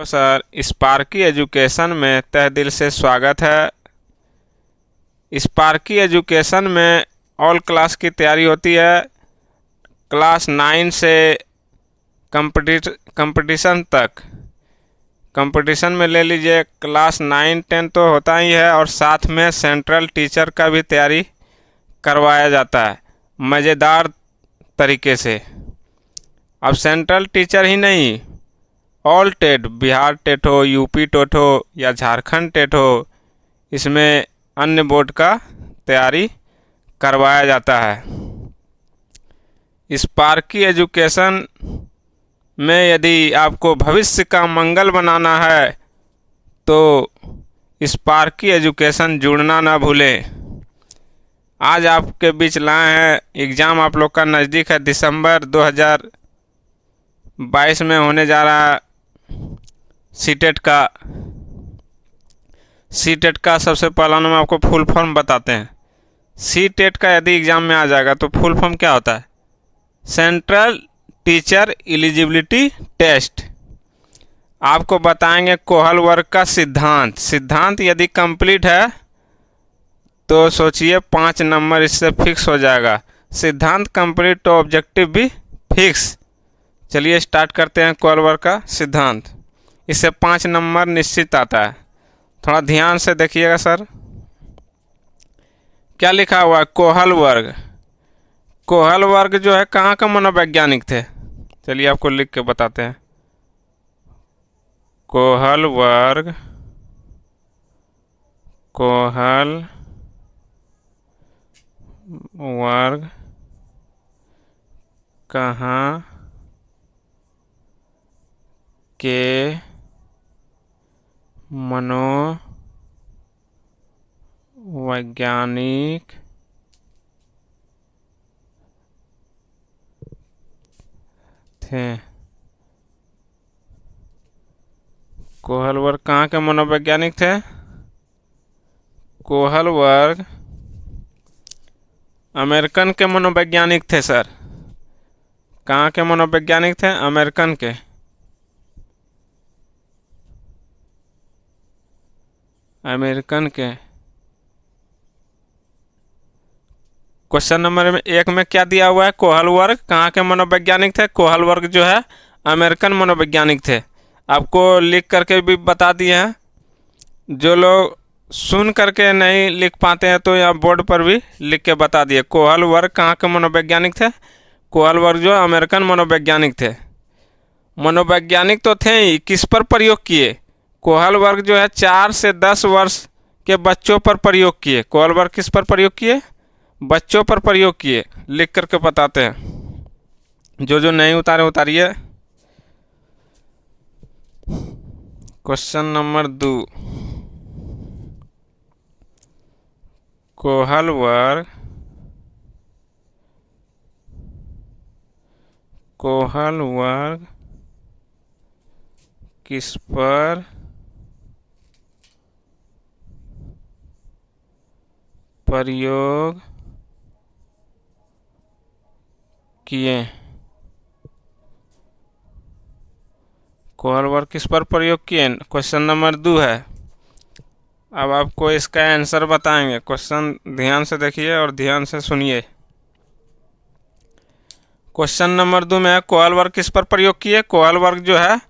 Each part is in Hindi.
तो सर, स्पार्की एजुकेशन में तहे दिल से स्वागत है। स्पार्की एजुकेशन में ऑल क्लास की तैयारी होती है। क्लास 9 से कंपटीशन तक। कंपटीशन में ले लीजिए, क्लास 9 10 तो होता ही है और साथ में सेंट्रल टीचर का भी तैयारी करवाया जाता है मज़ेदार तरीके से। अब सेंट्रल टीचर ही नहीं, ऑल टेट, बिहार टेट हो, यूपी टेट हो या झारखंड टेट हो, इसमें अन्य बोर्ड का तैयारी करवाया जाता है। स्पार्की एजुकेशन में यदि आपको भविष्य का मंगल बनाना है तो स्पार्की एजुकेशन जुड़ना ना भूलें। आज आपके बीच लाए हैं, एग्ज़ाम आप लोग का नज़दीक है। दिसंबर 2022 में होने जा रहा सीटेट का सबसे पहला नाम आपको फुल फॉर्म बताते हैं। सीटेट का यदि एग्ज़ाम में आ जाएगा तो फुल फॉर्म क्या होता है? Central teacher eligibility test. आपको बताएंगे कोहल वर्ग का सिद्धांत यदि कंप्लीट है तो सोचिए 5 नंबर इससे फिक्स हो जाएगा। सिद्धांत कंप्लीट तो ऑब्जेक्टिव भी फिक्स। चलिए स्टार्ट करते हैं कोहल वर्ग का सिद्धांत। इससे 5 नंबर निश्चित आता है। थोड़ा ध्यान से देखिएगा सर, क्या लिखा हुआ है? कोहल वर्ग जो है कहाँ का मनोवैज्ञानिक थे? चलिए आपको लिख के बताते हैं। कोहल वर्ग कहाँ के मनोवैज्ञानिक थे? कोहल वर्ग कहाँ के मनोवैज्ञानिक थे? कोहल वर्ग अमेरिकन के मनोवैज्ञानिक थे सर। कहाँ के मनोवैज्ञानिक थे? अमेरिकन के। क्वेश्चन नंबर 1 में क्या दिया हुआ है? कोहल वर्ग कहाँ के मनोवैज्ञानिक थे? कोहल वर्ग जो है अमेरिकन मनोवैज्ञानिक थे। आपको लिख करके भी बता दिए हैं। जो लोग सुन करके नहीं लिख पाते हैं तो यहाँ बोर्ड पर भी लिख के बता दिए। कोहल वर्ग कहाँ के मनोवैज्ञानिक थे? कोहल वर्ग जो अमेरिकन मनोवैज्ञानिक थे। मनोवैज्ञानिक तो थे ही, किस पर प्रयोग किए? कोहल वर्ग जो है 4 से 10 वर्ष के बच्चों पर प्रयोग किए। कोहल वर्ग किस पर प्रयोग किए? बच्चों पर प्रयोग किए। लिख करके बताते हैं। जो नहीं उतारिए। क्वेश्चन नंबर 2, कोहल वर्ग किस पर प्रयोग किए? कोहल वर्ग किस पर प्रयोग किए? क्वेश्चन नंबर 2 है। अब आपको इसका आंसर बताएंगे। क्वेश्चन ध्यान से देखिए और ध्यान से सुनिए। क्वेश्चन नंबर 2 में है कोहल वर्ग किस पर प्रयोग किए? कोहल वर्ग जो है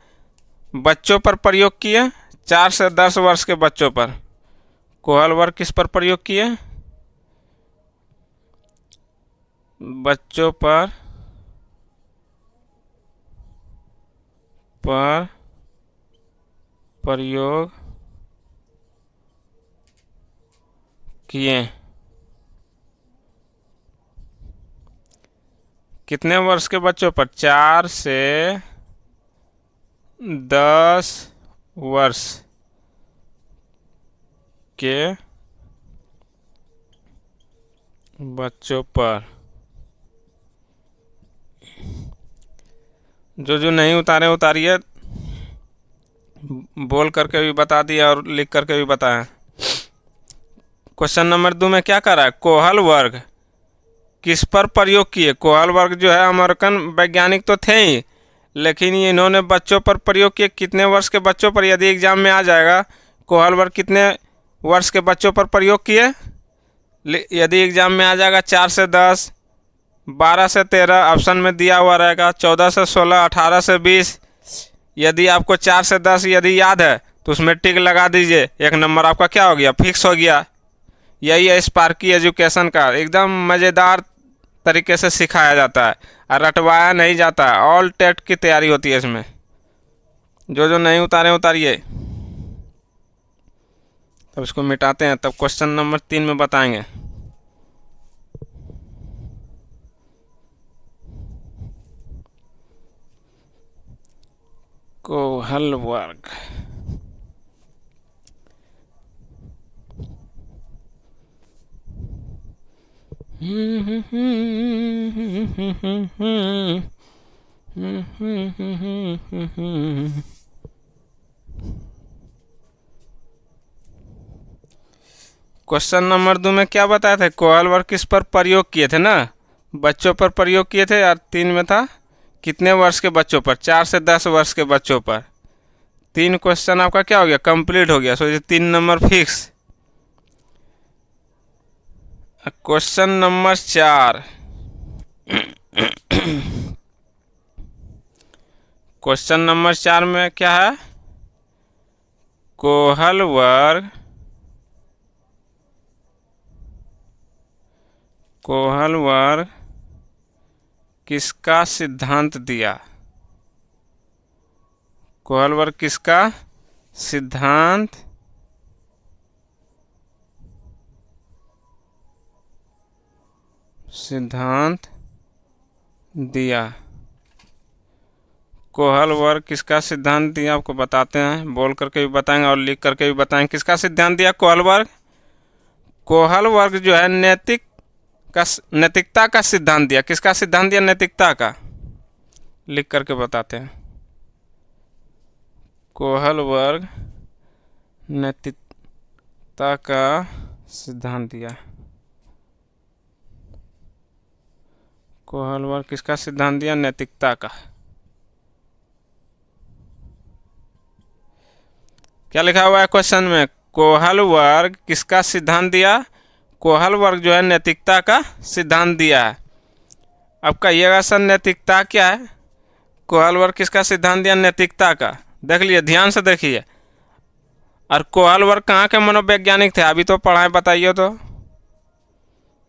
बच्चों पर प्रयोग किए, 4 से 10 वर्ष के बच्चों पर। कोहल वर्ग किस पर प्रयोग किए? बच्चों पर प्रयोग किए। कितने वर्ष के बच्चों पर? 4 से 10 वर्ष के बच्चों पर। जो नहीं उतारिए। बोल करके भी बता दिया और लिख करके भी बताया। क्वेश्चन नंबर 2 में क्या कर रहा है? कोहल वर्ग किस पर प्रयोग किए? कोहल वर्ग जो है अमेरिकन वैज्ञानिक तो थे ही, लेकिन ये इन्होंने बच्चों पर प्रयोग किए। कितने वर्ष के बच्चों पर? यदि एग्जाम में आ जाएगा कोहल वर्ग कितने वर्ष के बच्चों पर प्रयोग किए? यदि एग्जाम में आ जाएगा 4 से 10, 12 से 13, ऑप्शन में दिया हुआ रहेगा 14 से 16, 18 से 20। यदि आपको 4 से 10 यदि याद है तो उसमें टिक लगा दीजिए, 1 नंबर आपका क्या हो गया? फिक्स हो गया। यही है स्पार्की एजुकेशन का, एकदम मज़ेदार तरीके से सिखाया जाता है और रटवाया नहीं जाता है। ऑल टेट की तैयारी होती है इसमें। जो नहीं उतारे उतारिए। तब इसको मिटाते हैं, तब क्वेश्चन नंबर 3 में बताएंगे। कोहल वर्ग। क्वेश्चन नंबर 2 में क्या बताया था? कोहल वर्ग किस पर प्रयोग किए थे ना? बच्चों पर प्रयोग किए थे। और 3 में था कितने वर्ष के बच्चों पर? 4 से 10 वर्ष के बच्चों पर। 3 क्वेश्चन आपका क्या हो गया? कंप्लीट हो गया। सोचिए 3 number fix. Question number 4। Question number 4 में क्या है? कोहल वर्ग किसका सिद्धांत दिया? कोहल वर्ग किसका सिद्धांत दिया? कोहल वर्ग किसका सिद्धांत दिया आपको बताते हैं, बोल करके भी बताएंगे और लिख करके भी बताएंगे। किसका सिद्धांत दिया कोहल वर्ग? कोहल वर्ग जो है नैतिकता का सिद्धांत दिया। किसका सिद्धांत दिया? नैतिकता का। लिख करके बताते हैं। कोहल वर्ग नैतिकता का सिद्धांत दिया। कोहल वर्ग किसका सिद्धांत दिया? नैतिकता का। क्या लिखा हुआ है क्वेश्चन में? कोहल वर्ग किसका सिद्धांत दिया? कोहल वर्ग जो है नैतिकता का सिद्धांत दिया है। अब कहिएगा सर नैतिकता क्या है? कोहल वर्ग किसका सिद्धांत दिया? नैतिकता का। देख लिए, ध्यान से देखिए। और कोहल वर्ग कहाँ के मनोवैज्ञानिक थे? अभी तो पढ़ाएं, बताइए तो।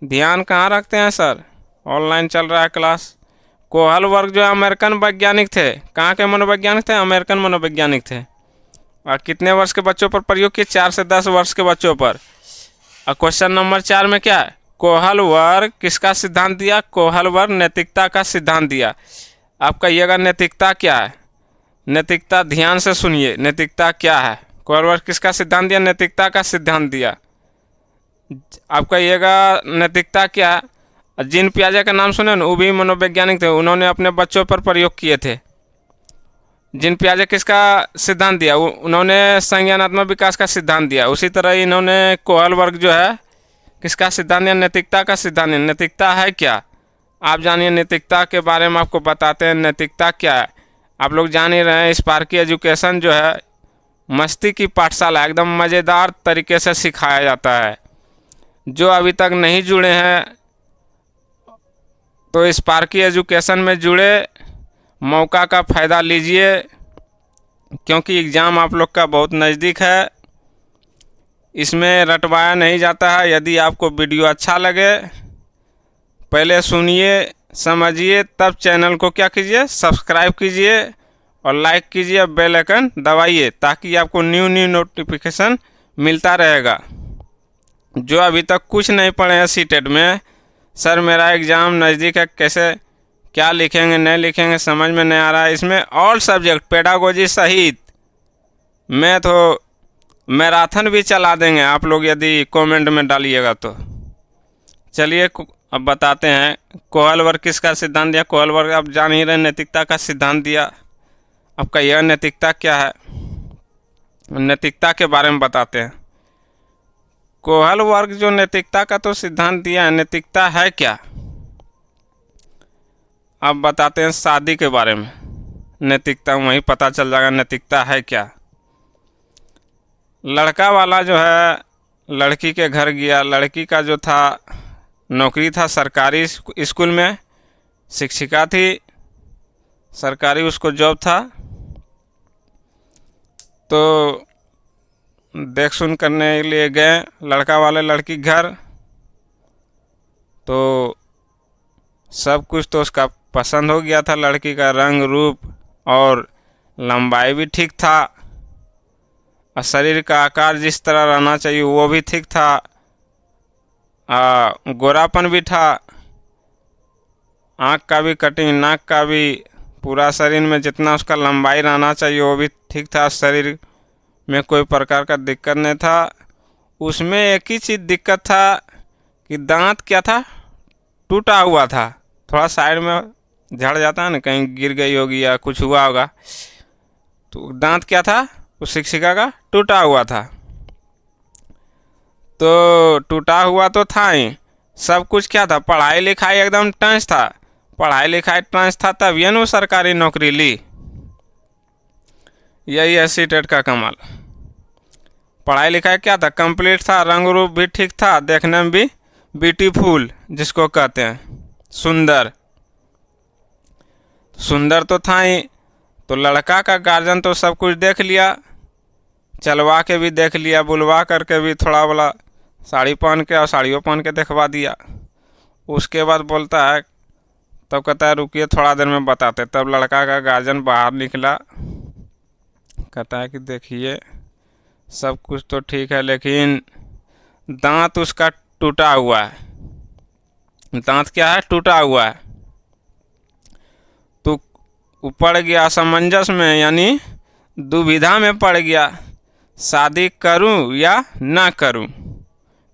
ध्यान कहाँ रखते हैं सर? ऑनलाइन चल रहा है क्लास। कोहल वर्ग जो है अमेरिकन वैज्ञानिक थे। कहाँ के मनोवैज्ञानिक थे? अमेरिकन मनोवैज्ञानिक थे। और कितने वर्ष के बच्चों पर प्रयोग किए? 4 से 10 वर्ष के बच्चों पर। और क्वेश्चन नंबर 4 में क्या है? कोहल वर्ग किसका सिद्धांत दिया? कोहल वर्ग नैतिकता का सिद्धांत दिया। आप कहिएगा नैतिकता क्या है? नैतिकता ध्यान से सुनिए, नैतिकता क्या है? कोहल वर्ग किसका सिद्धांत दिया? नैतिकता का सिद्धांत दिया। आप कहिएगा नैतिकता क्या है? जीन पियाजे का नाम सुने ना, वो भी मनोवैज्ञानिक थे। उन्होंने अपने बच्चों पर प्रयोग किए थे। जीन पियाजे किसका सिद्धांत दिया? उन्होंने संज्ञानात्मक विकास का सिद्धांत दिया। उसी तरह इन्होंने कोहल वर्ग जो है किसका सिद्धांत दिया? नैतिकता का सिद्धांत दिया। नैतिकता है क्या? आप जानिए नैतिकता के बारे में, आपको बताते हैं नैतिकता क्या है। आप लोग जान ही रहे हैं, स्पार्की एजुकेशन जो है मस्ती की पाठशाला, एकदम मज़ेदार तरीके से सिखाया जाता है। जो अभी तक नहीं जुड़े हैं तो स्पार्की एजुकेशन में जुड़े, मौका का फ़ायदा लीजिए, क्योंकि एग्ज़ाम आप लोग का बहुत नज़दीक है। इसमें रटवाया नहीं जाता है। यदि आपको वीडियो अच्छा लगे, पहले सुनिए समझिए, तब चैनल को क्या कीजिए? सब्सक्राइब कीजिए और लाइक कीजिए, बेल आइकन दबाइए, ताकि आपको न्यू नोटिफिकेशन मिलता रहेगा। जो अभी तक कुछ नहीं पढ़े हैं सीटेट में, सर मेरा एग्ज़ाम नज़दीक है, कैसे क्या लिखेंगे नहीं लिखेंगे समझ में नहीं आ रहा है। इसमें ऑल सब्जेक्ट पेडागोजी सहित मैं तो मैराथन भी चला देंगे आप लोग, यदि कमेंट में डालिएगा तो। चलिए अब बताते हैं कोहल वर्ग किसका सिद्धांत दिया। कोहल वर्ग आप जान ही रहे, नैतिकता का सिद्धांत दिया। अब कहिएगा नैतिकता क्या है? नैतिकता के बारे में बताते हैं। कोहल वर्ग जो नैतिकता का तो सिद्धांत दिया है, नैतिकता है क्या? अब बताते हैं शादी के बारे में। नैतिकता वहीं पता चल जाएगा नैतिकता है क्या। लड़का वाला जो है लड़की के घर गया, लड़की का जो था नौकरी था सरकारी स्कूल में, शिक्षिका थी, सरकारी उसको जॉब था। तो देख सुन करने के लिए गए लड़का वाले लड़की घर, तो सब कुछ तो उसका पसंद हो गया था। लड़की का रंग रूप और लंबाई भी ठीक था, और शरीर का आकार जिस तरह रहना चाहिए वो भी ठीक था, गोरापन भी था, आँख का भी कटिंग, नाक का भी, पूरा शरीर में जितना उसका लंबाई रहना चाहिए वो भी ठीक था। शरीर में कोई प्रकार का दिक्कत नहीं था। उसमें एक ही चीज़ दिक्कत था कि दांत क्या था, टूटा हुआ था। थोड़ा साइड में झड़ जाता है ना, कहीं गिर गई होगी या कुछ हुआ होगा, तो दांत क्या था उस शिक्षिका का, टूटा हुआ था। तो टूटा हुआ तो था ही, सब कुछ क्या था, पढ़ाई लिखाई एकदम टंच था। पढ़ाई लिखाई टंच था तब ये ना सरकारी नौकरी ली। यही है सीटेट का कमाल। पढ़ाई लिखाई क्या था, कंप्लीट था, रंग रूप भी ठीक था, देखने में भी ब्यूटीफुल जिसको कहते हैं, सुंदर। सुंदर तो था ही। तो लड़का का गार्जियन तो सब कुछ देख लिया, चलवा के भी देख लिया, बुलवा करके भी थोड़ा बोला साड़ी पहन के, और साड़ियों पहन के दिखवा दिया। उसके बाद बोलता है, तब कहता है रुकिए थोड़ा देर में बताते। तब लड़का का गार्जियन बाहर निकला, कहता है कि देखिए सब कुछ तो ठीक है, लेकिन दांत उसका टूटा हुआ है। दांत क्या है, टूटा हुआ है। तो पड़ गया असमंजस में, यानी दुविधा में पड़ गया, शादी करूं या ना करूं।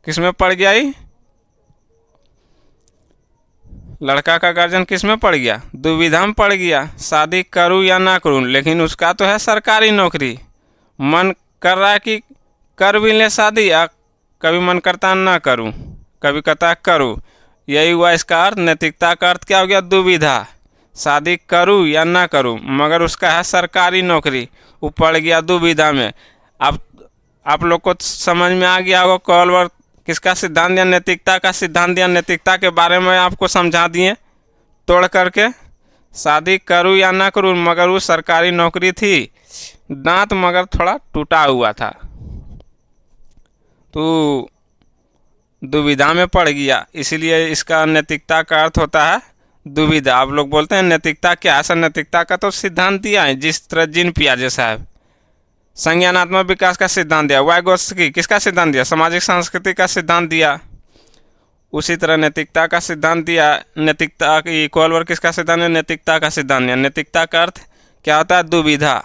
किस में पड़ गया ही, लड़का का गार्जियन किस में पड़ गया, दुविधा में पड़ गया, शादी करूं या ना करूं। लेकिन उसका तो है सरकारी नौकरी, मन कर रहा है कि कर भी ले शादी, या कभी मन करता है ना करूं, कभी कहता है करूं। यही हुआ इसका अर्थ। नैतिकता का अर्थ क्या हो गया, दुविधा, शादी करूं या ना करूं। मगर उसका है सरकारी नौकरी, वो पड़ गया दुविधा में। अब आप लोग को समझ में आ गया होगा कॉलवर किसका सिद्धांत दिया, नैतिकता का सिद्धांत दिया। नैतिकता के बारे में आपको समझा दिए तोड़ करके। शादी करूं या ना करूं, मगर वो सरकारी नौकरी थी, दांत मगर थोड़ा टूटा हुआ था, तो दुविधा में पड़ गया। इसलिए इसका नैतिकता का अर्थ होता है दुविधा। आप लोग बोलते हैं नैतिकता क्या है, नैतिकता का तो सिद्धांत दिया है, जिस तरह जिन पियाजे साहब संज्ञानात्मक विकास का सिद्धांत दिया, वाइगोत्स्की किसका सिद्धांत दिया, सामाजिक संस्कृति का सिद्धांत दिया। उसी तरह नैतिकता का सिद्धांत दिया। नैतिकता की कोलवर किसका सिद्धांत है, नैतिकता का सिद्धांत दिया। नैतिकता का अर्थ क्या होता है, दुविधा।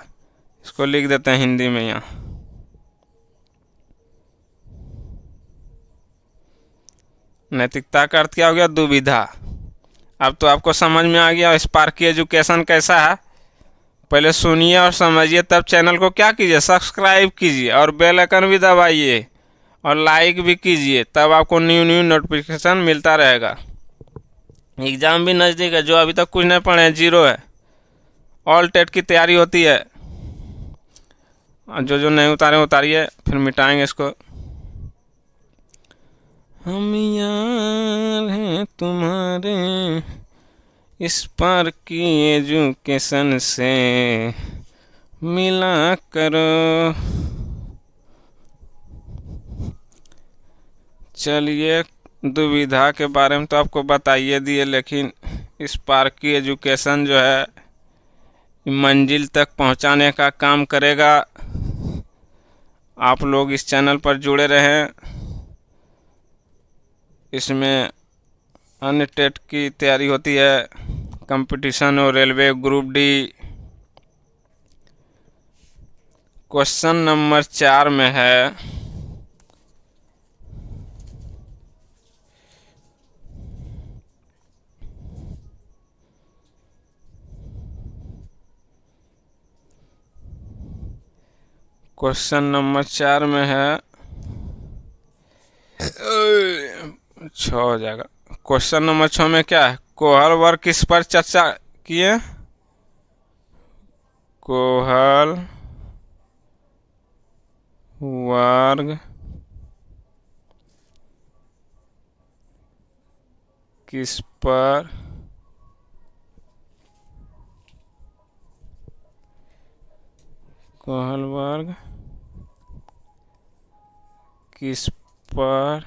इसको लिख देते हैं हिंदी में यहाँ, नैतिकता का अर्थ क्या हो गया, दुविधा। अब तो आपको समझ में आ गया स्पार्की एजुकेशन कैसा है। पहले सुनिए और समझिए, तब चैनल को क्या कीजिए, सब्सक्राइब कीजिए और बेल आइकन भी दबाइए और लाइक भी कीजिए, तब आपको न्यू नोटिफिकेशन मिलता रहेगा। एग्ज़ाम भी नज़दीक है, जो अभी तक कुछ नहीं पढ़े हैं, जीरो है। ऑल टेट की तैयारी होती है, जो नहीं उतारे उतारिए, फिर मिटाएंगे इसको। हम यार हैं तुम्हारे स्पार्की एजुकेशन से मिला करो। चलिए, दुविधा के बारे में तो आपको बताइए दिए, लेकिन स्पार्की एजुकेशन जो है मंजिल तक पहुंचाने का काम करेगा। आप लोग इस चैनल पर जुड़े रहें। इसमें अन्य टेट की तैयारी होती है, कंपटीशन और railway group D. Question number 4 में है, क्वेश्चन नंबर 4 में है 6 हो जाएगा। क्वेश्चन नंबर 6 में क्या है, कोहल वर्ग किस पर चर्चा किए, कोहल वर्ग किस पर कोहल वर्ग किस पर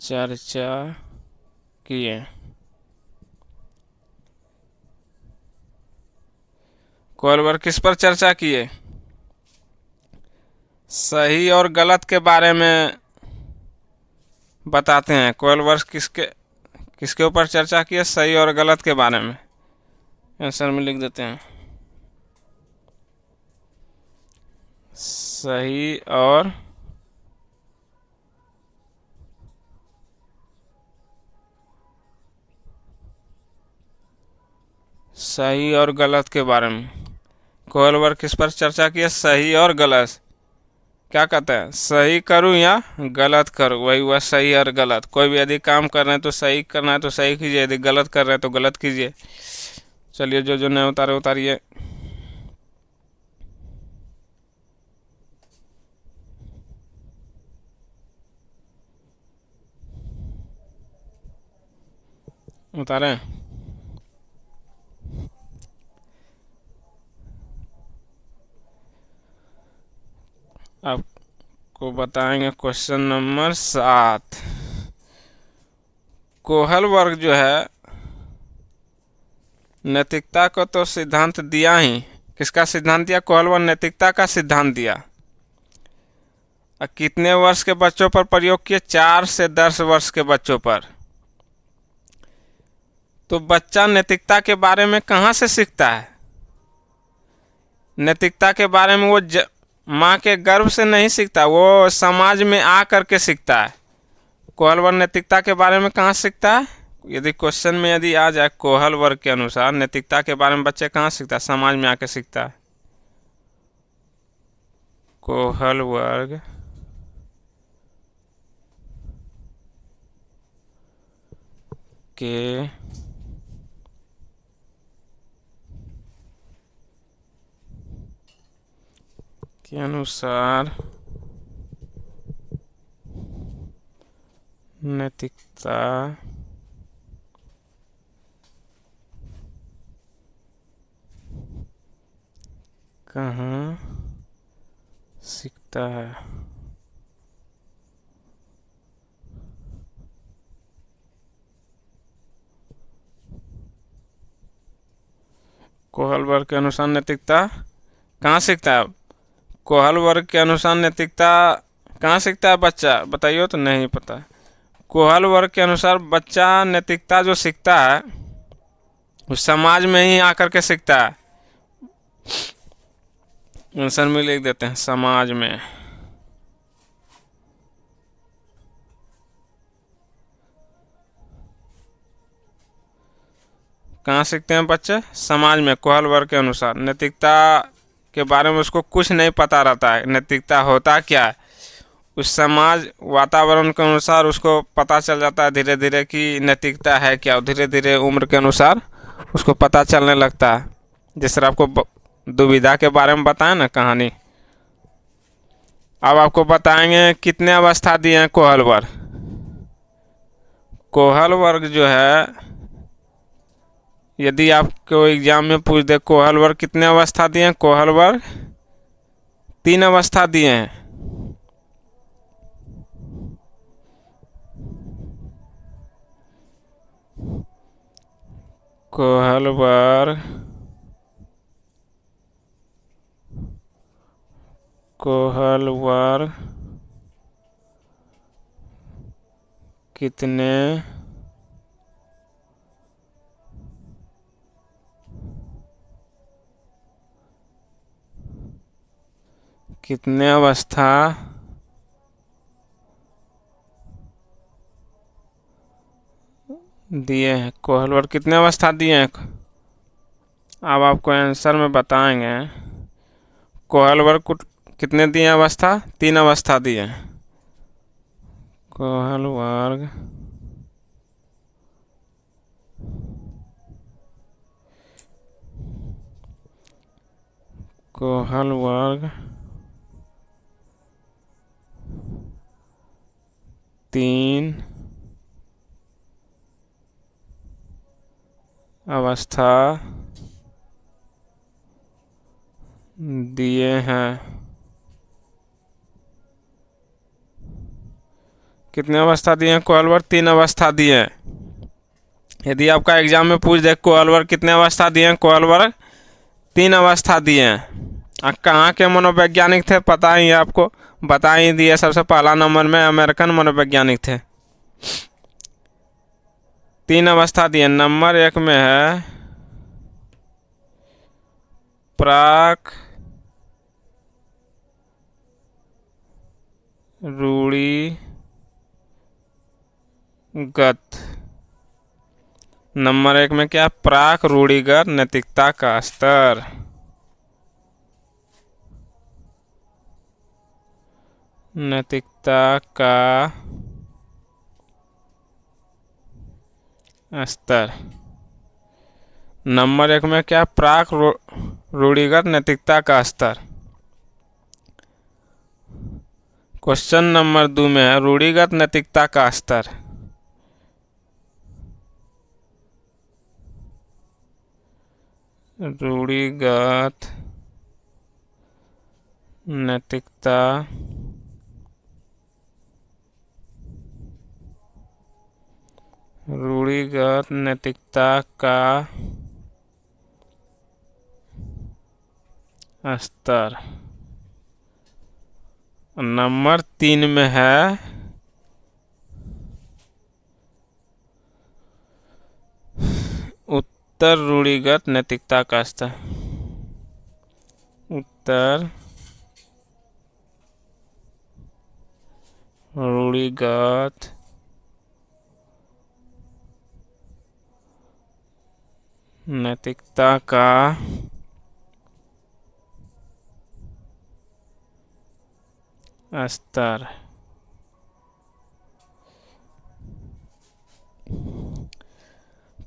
चर्चा किए। कोहल वर्ग किस पर चर्चा किए? सही और गलत के बारे में बताते हैं। कोहल वर्ग किसके ऊपर चर्चा किए? सही और गलत के बारे में। आंसर में लिख देते हैं सही और गलत के बारे में। कोहल वर्ग किस पर चर्चा किए? सही और गलत। क्या कहते हैं? सही करूं या गलत करूं, वही हुआ सही और गलत। कोई भी यदि काम कर रहे हैं तो सही करना है तो सही कीजिए, यदि गलत कर रहे हैं तो गलत कीजिए। चलिए जो जो नहीं उतारे उतारिए। उतारे। आपको बताएंगे क्वेश्चन नंबर 7। कोहल वर्ग जो है नैतिकता को तो सिद्धांत दिया ही। किसका सिद्धांत दिया? कोहल वर्ग नैतिकता का सिद्धांत दिया। कितने वर्ष के बच्चों पर प्रयोग किए? 4 से 10 वर्ष के बच्चों पर। तो बच्चा नैतिकता के बारे में कहाँ से सीखता है? नैतिकता के बारे में वो माँ के गर्भ से नहीं सीखता, वो समाज में आ करके सीखता है। कोहल वर्ग नैतिकता के बारे में कहाँ सीखता है? यदि क्वेश्चन में यदि आ जाए कोहल वर्ग के अनुसार नैतिकता के बारे में बच्चे कहाँ सीखता है? समाज में आके सीखता है। कोहल वर्ग के अनुसार नैतिकता कहाँ सीखता है? कोहल वर्ग के अनुसार नैतिकता कहाँ सीखता है? कोहल वर्ग के अनुसार नैतिकता कहाँ सीखता है बच्चा? बताइए तो नहीं पता। कोहल वर्ग के अनुसार बच्चा नैतिकता जो सीखता है उस समाज में ही आकर के सीखता है। आंसर में लिख देते हैं समाज में। कहाँ सीखते हैं बच्चे? समाज में। कोहल वर्ग के अनुसार नैतिकता के बारे में उसको कुछ नहीं पता रहता है, नैतिकता होता क्या है। उस समाज वातावरण के अनुसार उसको पता चल जाता है धीरे धीरे कि नैतिकता है क्या। धीरे धीरे उम्र के अनुसार उसको पता चलने लगता है। जिस तरह आपको दुविधा के बारे में बताया ना कहानी, अब आपको बताएंगे कितने अवस्था दिए हैं कोहल वर्ग। कोहल वर्ग जो है यदि आपको एग्जाम में पूछ दे कोहल वर्ग कितने अवस्था दिए हैं, कोहल वर्ग 3 अवस्था दिए हैं। कोहल वर्ग कितने अवस्था दिए हैं? कोहल वर्ग कितने अवस्था दिए हैं? अब आपको आंसर में बताएंगे कोहल वर्ग को कितने दिए अवस्था? 3 अवस्था दिए हैं। कोहल वर्ग कोहल वर्ग 3 अवस्था दिए हैं। कितने अवस्था दिए हैं? कोहल वर्ग 3 अवस्था दिए हैं। यदि आपका एग्जाम में पूछ दे कोहल वर्ग कितने अवस्था दिए हैं, कोहल वर्ग 3 अवस्था दिए हैं। कहाँ के मनोवैज्ञानिक थे पता ही है आपको, बता ही दिए। सबसे पहला नंबर में अमेरिकन मनोवैज्ञानिक थे। 3 अवस्था दिए। नंबर 1 में है प्राक रूढ़िगत। नंबर 1 में क्या? प्राक रूढ़िगत नैतिकता का स्तर। नैतिकता का स्तर। नंबर 1 में क्या? प्राक रूढ़िगत नैतिकता का स्तर। क्वेश्चन नंबर 2 में है रूढ़िगत नैतिकता का स्तर। रूढ़िगत नैतिकता रूढ़िगत नैतिकता का स्तर। नंबर 3 में है उत्तर रूढ़िगत नैतिकता का स्तर। उत्तर रूढ़िगत नैतिकता का स्तर।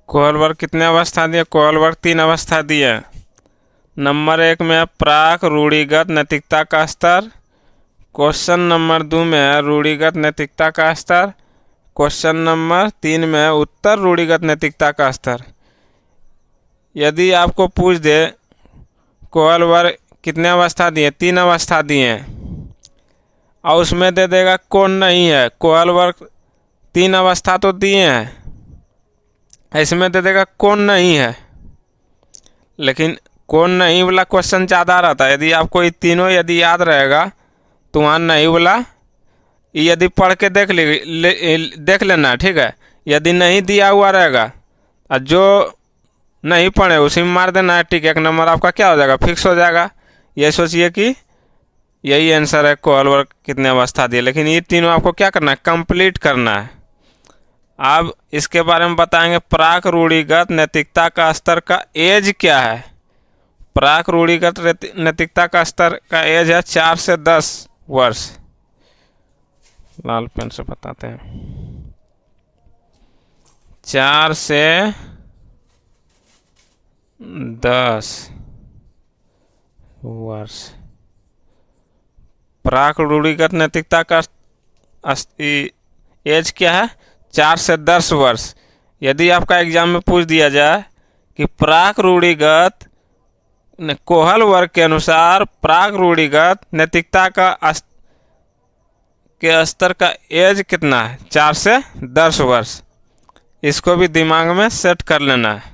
कोहल वर्ग कितने अवस्था दिए? कोहल वर्ग 3 अवस्था दिए। नंबर 1 में प्राक रूढ़िगत नैतिकता का स्तर। क्वेश्चन नंबर 2 में है रूढ़िगत नैतिकता का स्तर। क्वेश्चन नंबर 3 में उत्तर रूढ़िगत नैतिकता का स्तर। यदि आपको पूछ दे कोहल वर्ग कितने अवस्था दिए? 3 अवस्था दिए हैं और उसमें दे देगा कौन नहीं है। कोहल वर्ग 3 अवस्था तो दिए हैं, इसमें दे देगा कौन नहीं है। लेकिन कौन नहीं वाला क्वेश्चन ज़्यादा रहता है। यदि आपको ये तीनों यदि याद रहेगा तो वहाँ नहीं वाला यदि पढ़ के देख लेना, ठीक है। यदि नहीं दिया हुआ रहेगा और जो नहीं पढ़े उसी में मार देना है, ठीक है। 1 नंबर आपका क्या हो जाएगा? फिक्स हो जाएगा। ये सोचिए कि यही आंसर है कोहल वर्ग कितने अवस्था दिए। लेकिन ये तीनों आपको क्या करना है? कंप्लीट करना है। अब इसके बारे में बताएंगे प्राक रूढ़िगत नैतिकता का स्तर का एज क्या है। प्राक रूढ़िगत नैतिकता का स्तर का एज है 4 से 10 वर्ष। लाल पेन से बताते हैं। 4 से 10 वर्ष प्राक रूढ़िगत नैतिकता का एज क्या है? 4 से 10 वर्ष। यदि आपका एग्जाम में पूछ दिया जाए कि प्राक रूढ़िगत कोहल वर्ग के अनुसार प्राक रूढ़िगत नैतिकता का के स्तर का एज कितना है? 4 से 10 वर्ष। इसको भी दिमाग में सेट कर लेना है।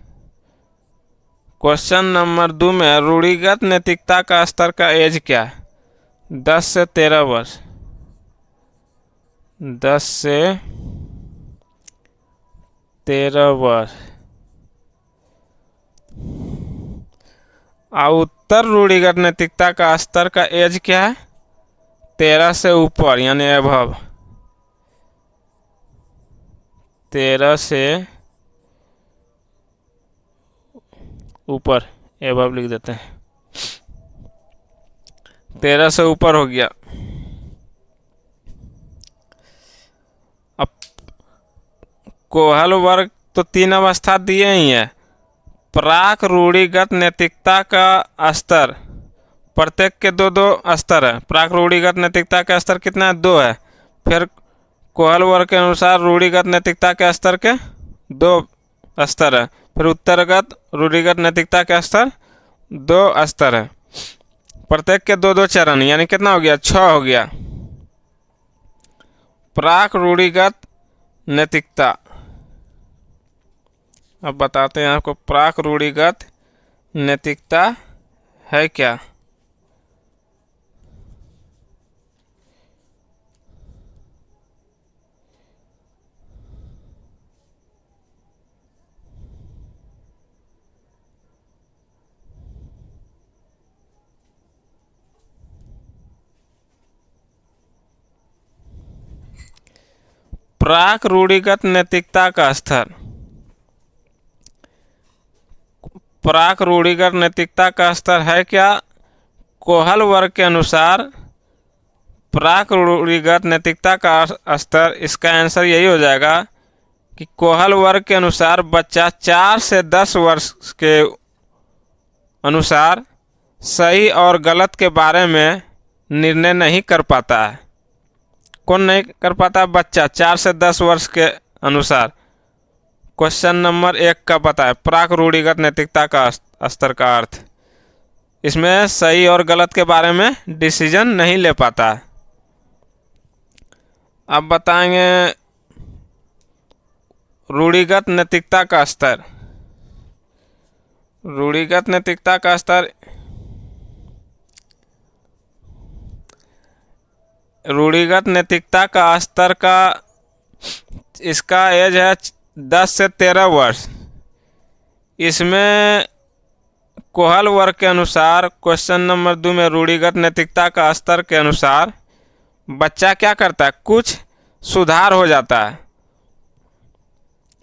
क्वेश्चन नंबर 2 में रूढ़िगत नैतिकता का स्तर का एज क्या है? 10 से 13 वर्ष। 10 से 13 वर्ष। और उत्तर रूढ़िगत नैतिकता का स्तर का एज क्या है? 13 से ऊपर यानी एभव। 13 से ऊपर एभव लिख देते हैं। 13 से ऊपर हो गया। अब कोहल वर्ग तो 3 अवस्था दिए ही है। प्राक रूढ़िगत नैतिकता का स्तर। प्रत्येक के दो दो स्तर है। प्राक रूढ़िगत नैतिकता का स्तर कितना है? 2 है। फिर कोहल वर्ग के अनुसार रूढ़िगत नैतिकता के स्तर के 2 स्तर है। फिर उत्तरगत रूढ़िगत नैतिकता का स्तर 2 स्तर है। प्रत्येक के दो दो चरण, यानी कितना हो गया? 6 हो गया। प्राक रूढ़िगत नैतिकता, अब बताते हैं आपको प्राक रूढ़िगत नैतिकता है क्या। प्राक रूढ़िगत नैतिकता का स्तर, प्राक रूढ़िगत नैतिकता का स्तर है क्या? कोहल वर्ग के अनुसार प्राक रूढ़िगत नैतिकता का स्तर, इसका आंसर यही हो जाएगा कि कोहल वर्ग के अनुसार बच्चा 4 से 10 वर्ष के अनुसार सही और गलत के बारे में निर्णय नहीं कर पाता है। कौन नहीं कर पाता? बच्चा 4 से 10 वर्ष के अनुसार। क्वेश्चन नंबर 1 का पता है प्राक रूढ़िगत नैतिकता का स्तर का अर्थ, इसमें सही और गलत के बारे में डिसीजन नहीं ले पाता है। अब बताएंगे रूढ़िगत नैतिकता का स्तर। रूढ़िगत नैतिकता का स्तर, रूढ़िगत नैतिकता का स्तर का, इसका एज है 10 से 13 वर्ष। इसमें कोहल वर्ग के अनुसार क्वेश्चन नंबर 2 में रूढ़िगत नैतिकता का स्तर के अनुसार बच्चा क्या करता है? कुछ सुधार हो जाता है।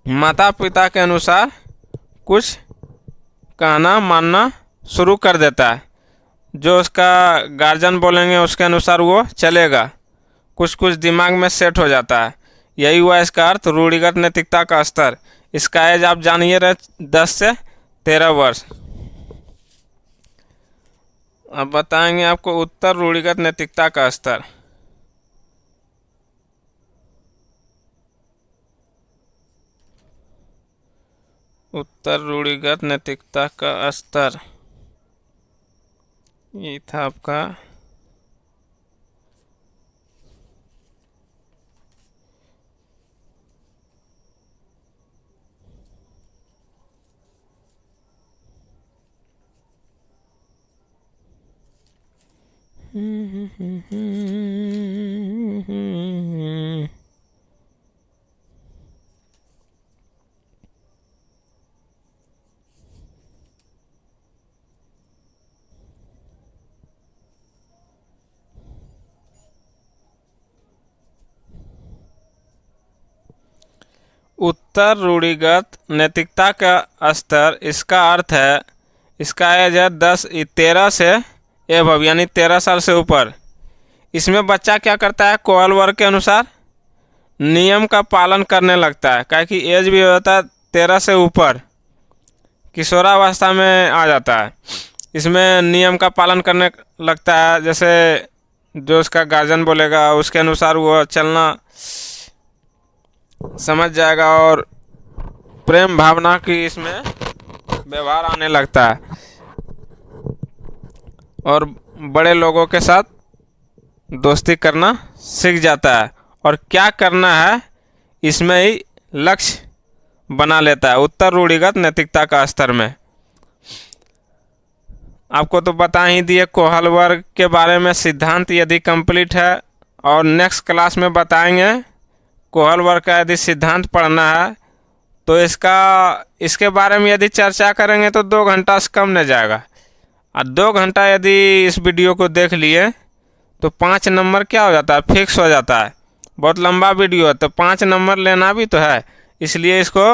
माता पिता के अनुसार कुछ कहना मानना शुरू कर देता है। जो उसका गार्जियन बोलेंगे उसके अनुसार वो चलेगा। कुछ कुछ दिमाग में सेट हो जाता है। यही हुआ इसका अर्थ रूढ़िगत नैतिकता का स्तर। इसका एज आप जानिए रहे 10 से 13 वर्ष। अब बताएंगे आपको उत्तर रूढ़िगत नैतिकता का स्तर। उत्तर रूढ़िगत नैतिकता का स्तर ये था आपका उत्तर रूढ़िगत नैतिकता का स्तर, इसका अर्थ है इसका एज है 13 से एबव, यानी 13 साल से ऊपर। इसमें बच्चा क्या करता है? कोहल वर्ग के अनुसार नियम का पालन करने लगता है। क्या कि एज भी होता है 13 से ऊपर, किशोरावस्था में आ जाता है। इसमें नियम का पालन करने लगता है। जैसे जो उसका गार्जियन बोलेगा उसके अनुसार वो चलना समझ जाएगा और प्रेम भावना की इसमें व्यवहार आने लगता है और बड़े लोगों के साथ दोस्ती करना सीख जाता है और क्या करना है इसमें ही लक्ष्य बना लेता है उत्तर रूढ़िगत नैतिकता का स्तर में। आपको तो बता ही दिए कोहल वर्ग के बारे में सिद्धांत यदि कंप्लीट है, और नेक्स्ट क्लास में बताएंगे कोहल वर्ग का यदि सिद्धांत पढ़ना है तो इसके बारे में यदि चर्चा करेंगे तो 2 घंटा से कम नहीं जाएगा। और 2 घंटा यदि इस वीडियो को देख लिए तो 5 नंबर क्या हो जाता है? फिक्स हो जाता है। बहुत लंबा वीडियो है तो 5 नंबर लेना भी तो है, इसलिए इसको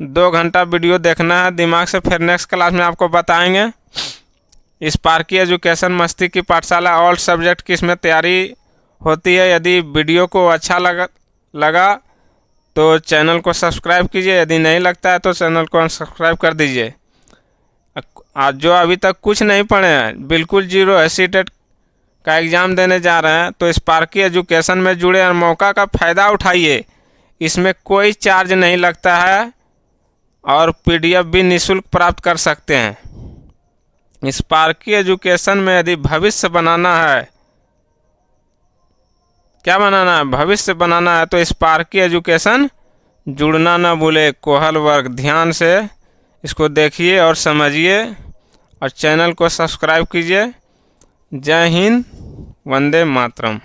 2 घंटा वीडियो देखना है दिमाग से। फिर नेक्स्ट क्लास में आपको बताएंगे स्पार्की एजुकेशन मस्ती की पाठशाला ऑल सब्जेक्ट की इसमें तैयारी होती है। यदि वीडियो को अच्छा लगा तो चैनल को सब्सक्राइब कीजिए, यदि नहीं लगता है तो चैनल को अनसब्सक्राइब कर दीजिए। आज जो अभी तक कुछ नहीं पढ़े हैं, बिल्कुल जीरो है, सीटेट का एग्ज़ाम देने जा रहे हैं, तो स्पार्की एजुकेशन में जुड़े और मौका का फ़ायदा उठाइए। इसमें कोई चार्ज नहीं लगता है और पीडीएफ भी निःशुल्क प्राप्त कर सकते हैं। स्पार्की एजुकेशन में यदि भविष्य बनाना है, क्या बनाना है, भविष्य बनाना है, तो स्पार्की एजुकेशन जुड़ना ना भूले। कोहल वर्ग ध्यान से इसको देखिए और समझिए और चैनल को सब्सक्राइब कीजिए। जय हिंद, वंदे मातरम।